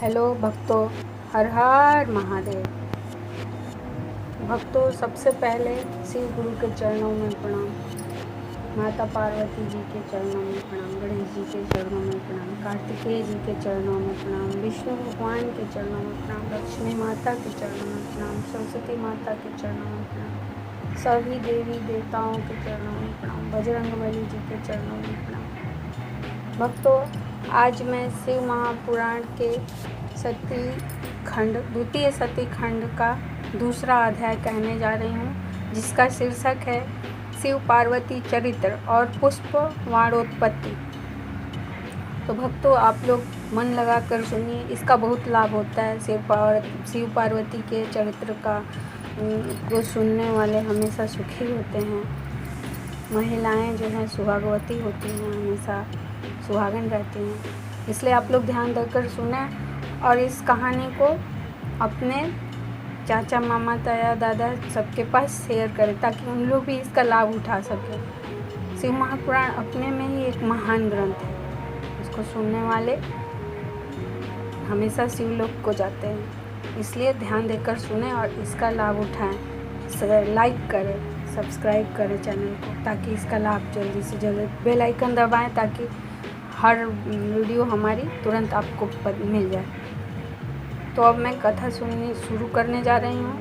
Hello भक्तों, हर हर महादेव। भक्तों, सबसे पहले शिव गुरु के चरणों में प्रणाम, माता पार्वती जी के चरणों में प्रणाम, गणेश जी के चरणों में प्रणाम, कार्तिकेय जी के चरणों में प्रणाम, विष्णु भगवान के चरणों में प्रणाम, लक्ष्मी माता के चरणों में प्रणाम, सरस्वती माता के चरणों में प्रणाम, सभी देवी देवताओं के चरणों में प्रणाम, बजरंगबली जी के चरणों में प्रणाम। भक्तों, आज मैं शिव महापुराण के द्वितीय सती खंड का दूसरा अध्याय कहने जा रही हूँ, जिसका शीर्षक है शिव पार्वती चरित्र और पुष्प वाणोत्पत्ति। तो भक्तों, आप लोग मन लगाकर सुनिए, इसका बहुत लाभ होता है। शिव पार्वती के चरित्र को सुनने वाले हमेशा सुखी होते हैं। महिलाएं जो हैं सुहागवती होती हैं, हमेशा सुहागन रहती हैं। इसलिए आप लोग ध्यान देकर सुने और इस कहानी को अपने चाचा, मामा, ताया, दादा सबके पास शेयर करें, ताकि उन लोग भी इसका लाभ उठा सकें। शिव महापुराण अपने में ही एक महान ग्रंथ है। इसको सुनने वाले हमेशा शिवलोक को जाते हैं। इसलिए ध्यान देकर सुने और इसका लाभ उठाएं। लाइक करें, सब्सक्राइब करें चैनल को, ताकि इसका लाभ जल्दी से जल्दी, बेल आइकन दबाएं ताकि हर वीडियो हमारी तुरंत आपको मिल जाए। तो अब मैं कथा सुननी शुरू करने जा रही हूँ।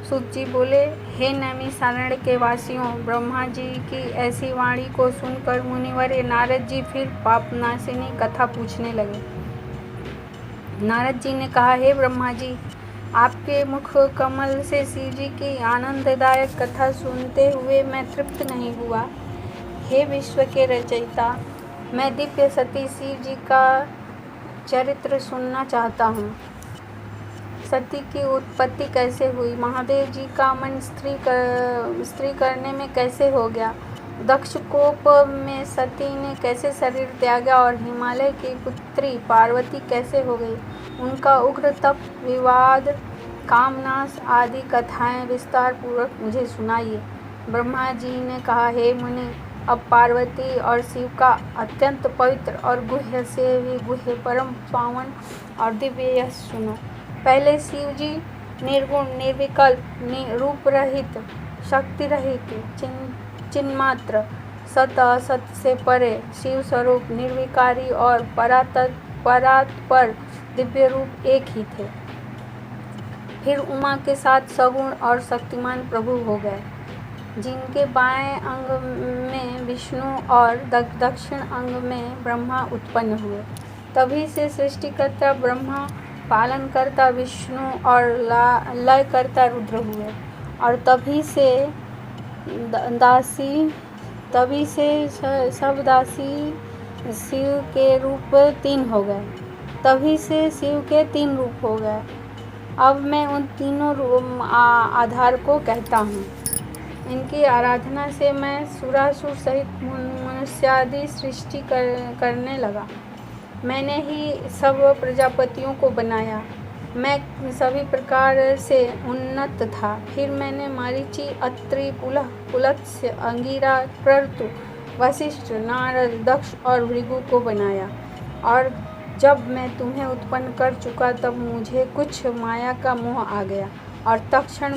सूत जी बोले, हे नैमिषारण्य के वासियों, ब्रह्मा जी की ऐसी वाणी को सुनकर मुनिवर नारद जी फिर पापनाशिनी कथा पूछने लगे। नारद जी ने कहा, हे ब्रह्मा जी, आपके मुख कमल से शिव जी की आनंददायक कथा सुनते हुए मैं तृप्त नहीं हुआ। हे विश्व के रचयिता, मैं दिव्य सती शिव जी का चरित्र सुनना चाहता हूँ। सती की उत्पत्ति कैसे हुई? महादेव जी का मन स्त्री करने में कैसे हो गया? दक्ष कोप में सती ने कैसे शरीर त्यागा और हिमालय की पुत्री पार्वती कैसे हो गई? उनका उग्र तप, विवाद, कामनाश आदि कथाएं विस्तार पूर्वक मुझे सुनाइए। ब्रह्मा जी ने कहा, हे मुनि, अब पार्वती और शिव का अत्यंत पवित्र और गुह्य से भी गुह्य, परम पावन और दिव्य यश सुनो। पहले शिव जी निर्गुण, निर्विकल्प, रूप रहित, शक्ति रहित, चिन्मात्र, सत असत से परे, शिव स्वरूप, निर्विकारी और परात्पर दिव्य रूप एक ही थे। फिर उमा के साथ सगुण और शक्तिमान प्रभु हो गए, जिनके बाएं अंग में विष्णु और दक्षिण अंग में ब्रह्मा उत्पन्न हुए। तभी से सृष्टिकर्ता ब्रह्मा, पालनकर्ता विष्णु और लयकर्ता रुद्र हुए। और तभी से सब दासी शिव के रूप 3 हो गए। तभी से शिव के 3 रूप हो गए। अब मैं उन तीनों आधार को कहता हूँ। इनकी आराधना से मैं सुरासुर सहित मनुष्यादि सृष्टि करने लगा। मैंने ही सब प्रजापतियों को बनाया। मैं सभी प्रकार से उन्नत था। फिर मैंने मारीचि, अत्रि, पुलह, पुलत्स्य, अंगिरा, क्रतु, वशिष्ठ, नारद, दक्ष और भृगु को बनाया। और जब मैं तुम्हें उत्पन्न कर चुका, तब मुझे कुछ माया का मोह आ गया और तत्क्षण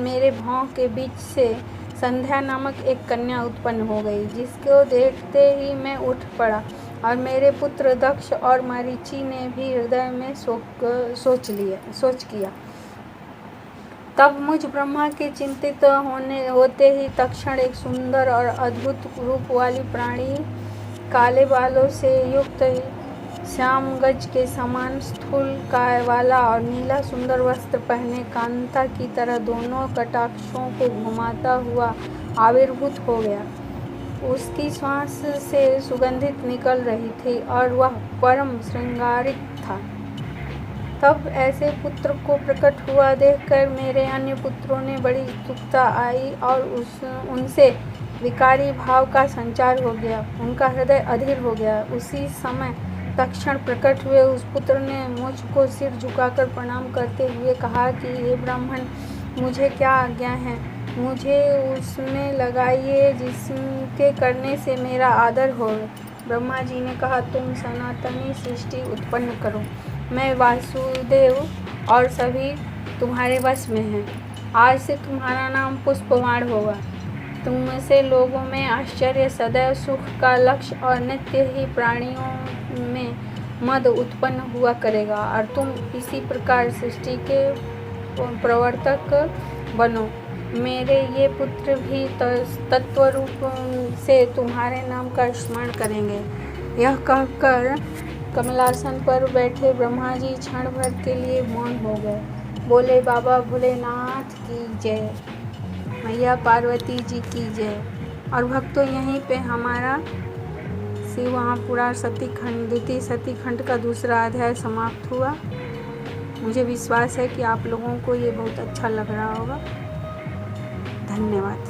मेरे भाव के बीच से संध्या नामक एक कन्या उत्पन्न हो गई, जिसको देखते ही मैं उठ पड़ा। और मेरे पुत्र दक्ष और मारीचि ने भी हृदय में सोच किया। तब मुझ ब्रह्मा के चिंतित होते ही तत्क्षण एक सुंदर और अद्भुत रूप वाली प्राणी, काले बालों से युक्त, श्याम गज के समान स्थूल काय वाला और नीला सुंदर वस्त्र पहने, कांता की तरह दोनों कटाक्षों को घुमाता हुआ आविर्भूत हो गया। उसकी श्वास से सुगंधित निकल रही थी और वह परम श्रृंगारित था। तब ऐसे पुत्र को प्रकट हुआ देखकर मेरे अन्य पुत्रों ने बड़ी उत्सुकता आई और उनसे विकारी भाव का संचार हो गया। उनका हृदय अधीर हो गया। उसी समय तत्क्षण प्रकट हुए उस पुत्र ने मुझको सिर झुकाकर प्रणाम करते हुए कहा कि हे ब्राह्मण, मुझे क्या आज्ञा है? मुझे उसमें लगाइए जिसके करने से मेरा आदर हो। ब्रह्मा जी ने कहा, तुम सनातनी सृष्टि उत्पन्न करो। मैं वासुदेव और सभी तुम्हारे वश में हैं। आज से तुम्हारा नाम पुष्पवाण होगा। तुम से लोगों में आश्चर्य, सदैव सुख का लक्ष्य और नित्य ही प्राणियों में मद उत्पन्न हुआ करेगा और तुम इसी प्रकार सृष्टि के प्रवर्तक बनो। मेरे ये पुत्र भी तत्व रूप से तुम्हारे नाम का स्मरण करेंगे। यह कहकर कमलासन पर बैठे ब्रह्मा जी क्षण भर के लिए मौन हो गए। बोले, बाबा भोलेनाथ की जय, मैया पार्वती जी की जय। और भक्तों, यहीं पे हमारा शिव महापुराण द्वितीय सती खंड का दूसरा अध्याय समाप्त हुआ। मुझे विश्वास है कि आप लोगों को ये बहुत अच्छा लग रहा होगा। धन्यवाद।